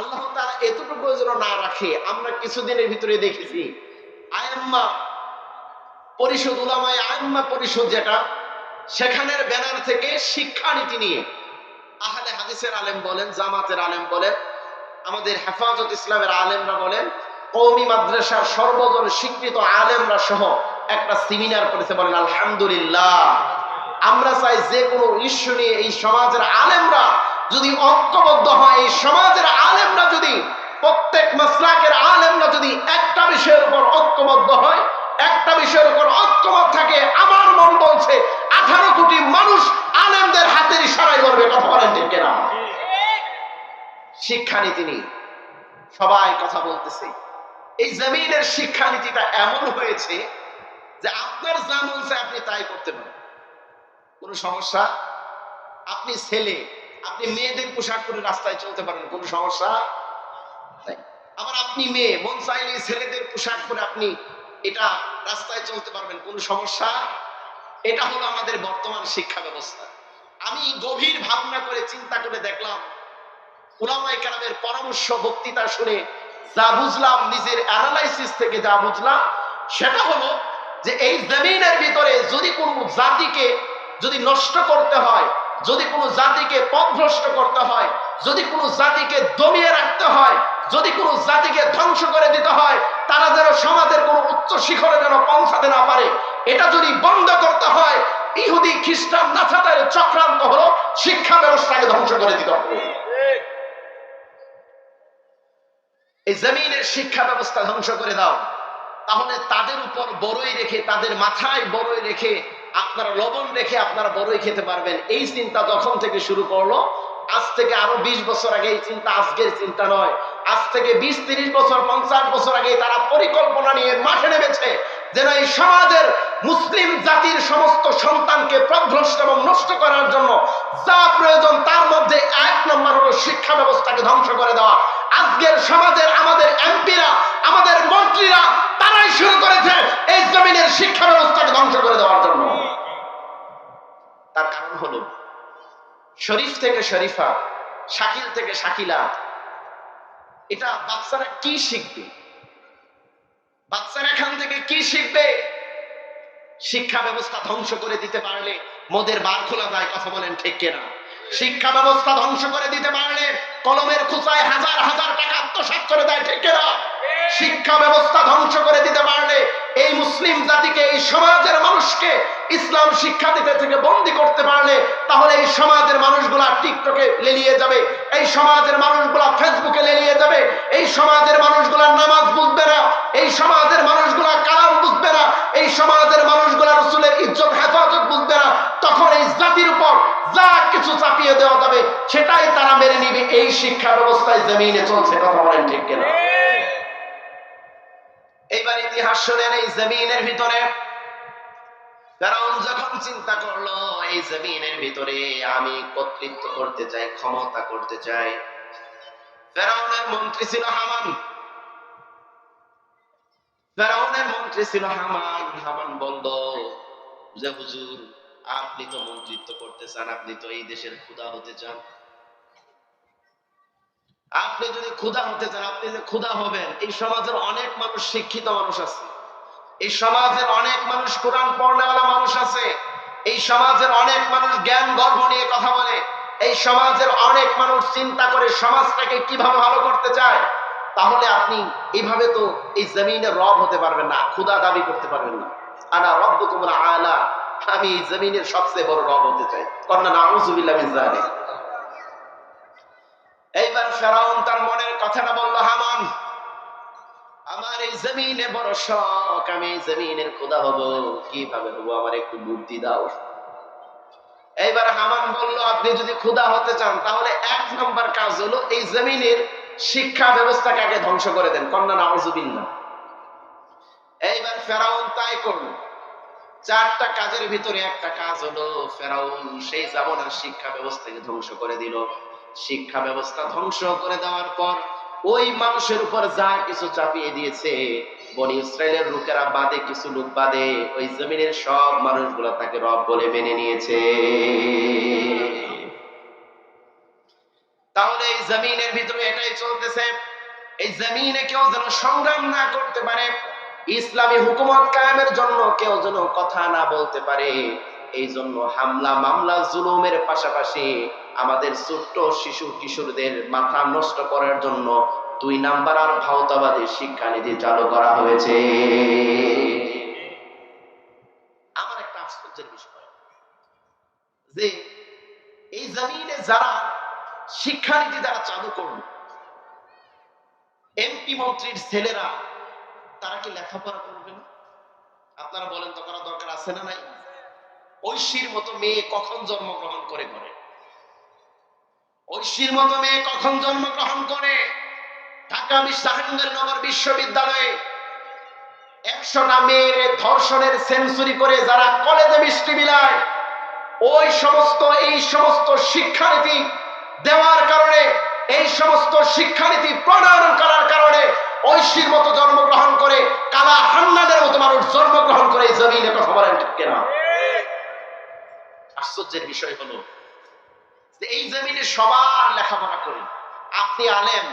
আল্লাহ তাআলা এতটুকু যেন না রাখে। আমরা কিছুদিনের ভিতরে দেখেছি আইম্মা পরিষদ, উলামায়ে আইম্মা পরিষদ যেটা, সেখানের ব্যানার থেকে শিক্ষানীতি নিয়ে আহলে হাদিসের আলেম বলেন, জামাতের আলেম বলেন, আমাদের হেফাজত ইসলামের আলেমরা বলেন, কওমি মাদ্রাসার সর্বজন স্বীকৃত আলেমরা সহ একটা সেমিনার করেছে। বলেন আলহামদুলিল্লাহ। আমরা চাই যে কোনো ইস্যু নিয়ে এই সমাজের আলেমরা যদি ঐক্যবদ্ধ হয়, এই সমাজের আলেমরা যদি, প্রত্যেক মাসলাকের আলেমরা যদি একটা বিষয়ের উপর ঐক্যবদ্ধ হয়, একটা বিষয়ের উপর ঐক্যমত থাকে, আমার মন বলছে 18 কোটি মানুষ আলেমদের হাতের ইশারায় করবে। কথা বলেন ঠিক কিনা? শিক্ষানীতি নিয়ে সবাই কথা বলতেছে। এই জমিনের শিক্ষানীতিটা এমন হয়েছে যে আপনার যা মন চায় আপনি তাই করতে পারেন, কোনো সমস্যা। আপনি ছেলে, আপনি মেয়েদের পোশাক পরে রাস্তায় চলতে পারেন, কোনো সমস্যা নাই। আবার আপনি মেয়ে, মন চাইলে ছেলেদের পোশাক পরে আপনি এটা রাস্তায় চলতে পারবেন, কোনো সমস্যা। এটা হলো আমাদের বর্তমান শিক্ষা ব্যবস্থা। আমি গভীর ভাবনা করে চিন্তা করে দেখলাম, উলামায়ে কেরামের পরামর্শ বক্তৃতা শুনে যা বুঝলাম, নিজের অ্যানালাইসিস থেকে যা বুঝলাম, সেটা হলো যে এই জমিনের ভিতরে যদি কোনো জাতিকে যদি নষ্ট করতে হয়, যদি কোনো জাতিকে পথভ্রষ্ট করতে হয়, যদি কোনো জাতিকে দমিয়ে রাখতে হয়, যদি কোনো জাতিকে ধ্বংস করে দিতে হয়, তারা যেন সমাজের কোনো উচ্চ শিখরে যেন পৌঁছাতে না পারে, এটা যদি বন্ধ করতে হয়, ইহুদি খ্রিস্টান নাছাদের চক্রান্ত হলো শিক্ষা ব্যবস্থাকে ধ্বংস করে দিতে হবে। এই জমিনের শিক্ষা ব্যবস্থা ধ্বংস করে দাও, তাহলে তাদের উপর বড়ই রেখে, তাদের মাথায় বড়ই রেখে, আপনারা লবণ রেখে আপনারা বড়ই খেতে পারবেন। এই চিন্তা যখন থেকে শুরু করলো, আজ থেকে আরো 20 বছর আগে, এই চিন্তা আজকের চিন্তা নয়, আজ থেকে 20-30 বছর 50 বছর আগে তারা পরিকল্পনা নিয়ে মাঠে নেমেছে যেন এই সমাজের মুসলিম জাতির সমস্ত সন্তানকে পথভ্রষ্ট এবং নষ্ট করার জন্য যা প্রয়োজন তার মধ্যে 1 নম্বর হলো শিক্ষা ব্যবস্থাকে ধ্বংস করে দেওয়া। আজকের সমাজের আমাদের এমপিরা, আমাদের মন্ত্রীরা, তারাই শুরু করেছে এই জমিনের শিক্ষা ব্যবস্থাকে ধ্বংস করে দেওয়ার জন্য। তার কারণ হলো শরীফ থেকে শরীফা, শাকিল থেকে শাকিলা, এটা বাচ্চারা কি শিখবে? বাচ্চারা এখান থেকে কি শিখবে? শিক্ষা ব্যবস্থা ধ্বংস করে দিতে পারলে মদের বার খোলা যায়। কথা বলেন ঠিক কিনা? শিক্ষা ব্যবস্থা ধ্বংস করে দিতে পারলে কলমের খুচায় হাজার হাজার টাকা আত্মসাৎ করে দেয়, ঠিক কিনা? শিক্ষা ব্যবস্থা ধ্বংস করে দিতে পারলে এই মুসলিম জাতিকে, এই সমাজের মানুষকে ইসলাম শিক্ষা দিতে থেকে বন্দী করতে পারলে, তাহলে এই সমাজের মানুষগুলা টিকটকে লেলিয়ে যাবে, এই সমাজের মানুষগুলা ফেসবুকে লেলিয়ে যাবে, এই সমাজের মানুষগুলা নামাজ বুঝবে না, এই সমাজের মানুষগুলা কালাম বুঝবে না, এই সমাজের মানুষগুলা রাসূলের ইজ্জত হেফাজত বুঝবে না। তখন এই জাতির উপর যা কিছু চাপিয়ে দেওয়া যাবে সেটাই তারা মেনে নিবে। এই শিক্ষা ব্যবস্থায় জমিনে চলছে। কথা বলেন ঠিক কিনা? এইবার ইতিহাস শোনেন। এই জমিনের ভিতরে ফেরাউন যখন চিন্তা করলো এই জমিনের ভিতরে আমি কর্তৃত্ব করতে চাই, ক্ষমতা করতে চাই, ফেরাউনের মন্ত্রী ছিল হামান। ফেরাউনের মন্ত্রী ছিল হামান। হামান বলল যে হুজুর, আপনি তো মন্ত্রিত্ব করতে চান, আপনি তো এই দেশের খোদা হতে চান, আপনি যদি খোদা হতে চান, আপনি যে খোদা হবেন, এই সমাজের অনেক মানুষ শিক্ষিত মানুষ আছে, এই সমাজের অনেক মানুষ কোরআন পড়নেওয়ালা মানুষ আছে, এই সমাজের অনেক মানুষ জ্ঞান গর্ব নিয়ে কথা বলে, এই সমাজের অনেক মানুষ চিন্তা করে সমাজটাকে কিভাবে ভালো করতে চায়। তাহলে আপনি এইভাবে তো এই জমিনের রব হতে পারবেন না, খোদা দাবি করতে পারবেন না। আনা রব্বুকুমুল আলা, আমি এই জমিনের সবচেয়ে বড় রব হতে চাই। কন্যা নাউযুবিল্লাহ মিন যালিক। এইবার ফেরাউন তার মনের কথাটা বলল, হামান, আমার এই জমিনে বড় শখ, আমি এই জমিনের খোদা হব, কিভাবে হবো, আমার একটু বুদ্ধি দাও। এইবার হামান বলল, আপনি যদি খোদা হতে চান তাহলে 1 নম্বর কাজ হলো এই জমিনের শিক্ষা ব্যবস্থাকে আগে ধ্বংস করে দেন। কন্যা নাউযুবিল্লাহ। এইবার ফেরাউন তাই করলো। 4টা কাজের ভিতরে একটা কাজ হলো ফেরাউন সেই জামানার শিক্ষা ব্যবস্থাকে ধ্বংস করে দিল। শিক্ষা ব্যবস্থা ধ্বংস করে দেওয়ার পর ওই মানুষের উপর যা কিছু চাপিয়ে দিয়েছে, বনি ইসরাইলের লোকেরা বাদে, কিছু লোক বাদে, ওই জমিনের সব মানুষগুলো তাকে রব বলে মেনে নিয়েছে। তাহলে এই জমিনের ভিতরে এটাই চলতেছে, এই জমিনে কেউ যেন সংগ্রাম না করতে পারে, ইসলামী হুকুমত কায়েমের জন্য কেউ যেন কথা না বলতে পারে। এই জন্য হামলা মামলা জুলুমের পাশাপাশি আমাদের ছোট্ট শিশু কিশোরদের মাথা নষ্ট করার জন্য 2 নাম্বার আর ভাওতাবাদী শিক্ষানীতি চালু করা হয়েছে। আমার একটা আশ্চর্যের বিষয় যে এই জমিনে যারা শিক্ষানীতি দ্বারা চালু করল, এমপি মন্ত্রীর ছেলেরা তারা কি লেখাপড়া করবে না? আপনারা বলেন তো, করা দরকার আছে না নাই? ঐশীর মতো মেয়ে কখন জন্মগ্রহণ করে? ঐশীর মতো মেয়ে কখন জন্মগ্রহণ করে? ঢাকা জাহাঙ্গীরনগর বিশ্ববিদ্যালয়ে 100টা মেয়ের ধর্ষণের সেঞ্চুরি করে যারা কলেজে মিষ্টি বিলায়, এই সমস্ত শিক্ষানীতি দেওয়ার কারণে, এই সমস্ত শিক্ষানীতি প্রণয়ন করার কারণে ঐশীর মতো জন্মগ্রহণ করে, কালা হান্নানের মতো মানুষ জন্মগ্রহণ করে এই জমিনে। কথা বলেন ঠিক কিনা? আশ্চর্যের বিষয় হলো যে এই জমিনে সবার লেখাপড়া করে, আপনি আলেম,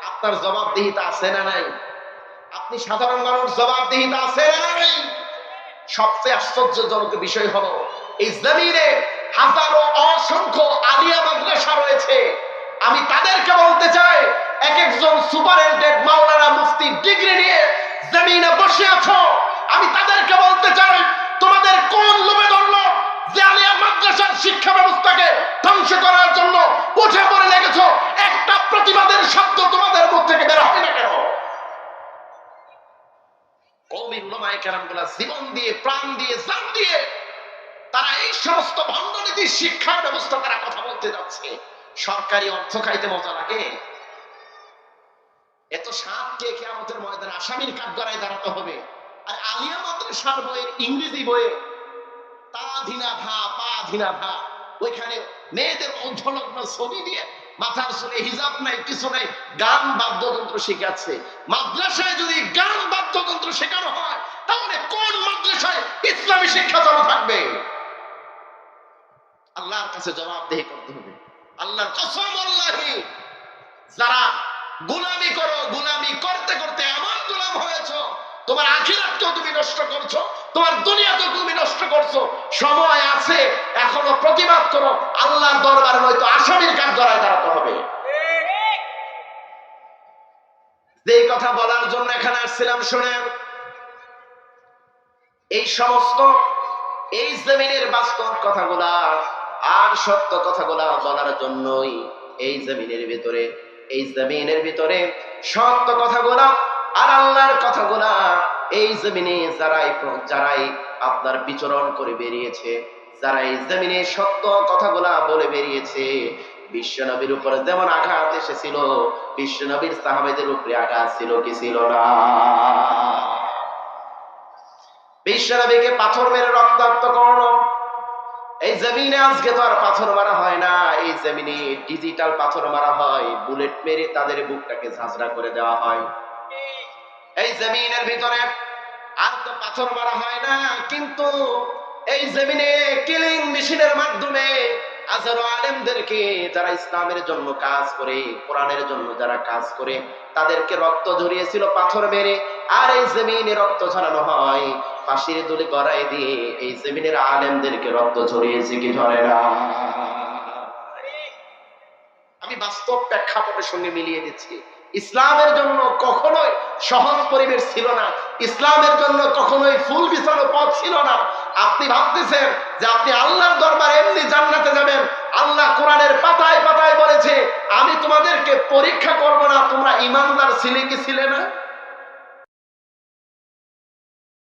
আপনার জবাবদিহিতা আছে না নাই? আপনি সাধারণ মানুষ, জবাবদিহিতা আছে না নাই? সবচেয়ে আশ্চর্যজনক বিষয় হলো এই জমিনে হাজারো অসংখ্য আলিয়া মাদ্রাসা রয়েছে। আমি তাদেরকে বলতে চাই, এক একজন সুপারিনটেন্ডেন্ট মাওলানা মুফতি ডিগ্রি নিয়ে জমিনে বসে আছো, আমি তাদেরকে বলতে চাই, তোমাদের কোন লোভে ধরলো যে আলিয়া মাদ্রাসার শিক্ষা ব্যবস্থাকে ধ্বংস করার জন্য উঠে পড়ে লেগেছো? একটা প্রতিবাদের শব্দ তোমাদের মুখ থেকে বের হবে না কেন? কওমের উলামায়ে কেরামগুলা জীবন দিয়ে, প্রাণ দিয়ে, জান দিয়ে তারা এই সমস্ত ভণ্ডনীতির শিক্ষা ব্যবস্থা তারা কথা বলতে যাচ্ছে। সরকারি অর্থ খাইতে মজা লাগে? এত সাত কে কিয়ামতের ময়দানে আসামির কাঠগড়ায় দাঁড়াতে হবে। আর আলিয়া মাদ্রাসার বইয়ের ইংরেজি বইয়ে তা ধিনা ভা পা ধিনা ভা, ওইখানে মেয়েদের অর্ধলগ্ন ছবি দিয়ে, মাথার চুলে হিজাব নাই, কিছু নাই, গান বাদ্যযন্ত্র শেখাচ্ছে। মাদ্রাসায় যদি গান বাদ্যযন্ত্র শেখানো হয়, তাহলে কোন মাদ্রাসায় ইসলামী শিক্ষা চালু থাকবে? আল্লাহর কাছে জবাবদিহি করতে হবে। আল্লাহর কসম, আল্লাহি, যারা গোলামি করো, গোলামি করতে করতে এমন গোলাম হয়েছো, তোমার আখিরাতকেও তুমি নষ্ট করছো, তোমার দুনিয়াকেও তুমি নষ্ট করছো। সময় আছে, এখনো প্রতিবাদ করো। আল্লাহর দরবারে নয়তো আসামির কাঠগড়ায় দাঁড়াতে হবে। যে কথা বলার জন্য এখানে আসছিলাম, শুনেন, এই সমস্ত এই জমিনের বাস্তব কথাগুলা আর সত্য কথাগুলা বলার জন্যই এই জমিনের ভিতরে সত্য কথাগুলা আর আল্লাহর কথাগুলা এই জমিনে যারাই আপনার বিচরণ করে বেরিয়েছে, যারা এই জমিনে সত্য কথাগুলা বলে বেরিয়েছে, বিশ্বনবীর উপরে যেমন আঘাত এসেছিল, বিশ্বনবীর সাহাবাদের উপরে আঘাত ছিল কি ছিল না? বিশ্বনবীকে পাথর মেরে রক্তাক্ত করলো। এই জমিনে আজকে তো আর পাথর মারা হয় না, এই জমিনে ডিজিটাল পাথর মারা হয়, বুলেট মেরে তাদের বুকটাকে ঝাঁঝরা করে দেওয়া হয়। এই জমিনের ভিতরে আর তো পাথর মারা হয় না, কিন্তু এই জমিনে কিলিং মেশিনের মাধ্যমে হাজারো আলেমদেরকে, যারা ইসলামের জন্য কাজ করে, কোরআনের জন্য যারা কাজ করে, তাদেরকে রক্ত ঝরিয়েছিল পাথর মেরে। আর এই জমিনে রক্ত ঝরানো হয় ফাঁসির দড়ি গড়ায় দিয়ে, এই জমিনের আলেমদেরকে রক্ত ঝরিয়েছে কি ঝরে না? আমি বাস্তব প্রেক্ষাপটের সঙ্গে মিলিয়ে দিচ্ছি। ইসলামের জন্য কখনোই সহজ পরিবেশ ছিল না, ইসলামের জন্য কখনোই ফুল বিছানো পথ ছিল না। আপনি ভাবতেছেন যে আপনি আল্লাহর দরবারে এমনি জান্নাতে যাবেন। আল্লাহ কোরআনের পাতায় পাতায় বলেছে, আমি তোমাদেরকে পরীক্ষা করব না, তোমরা ঈমানদার ছিলে কি ছিলে না?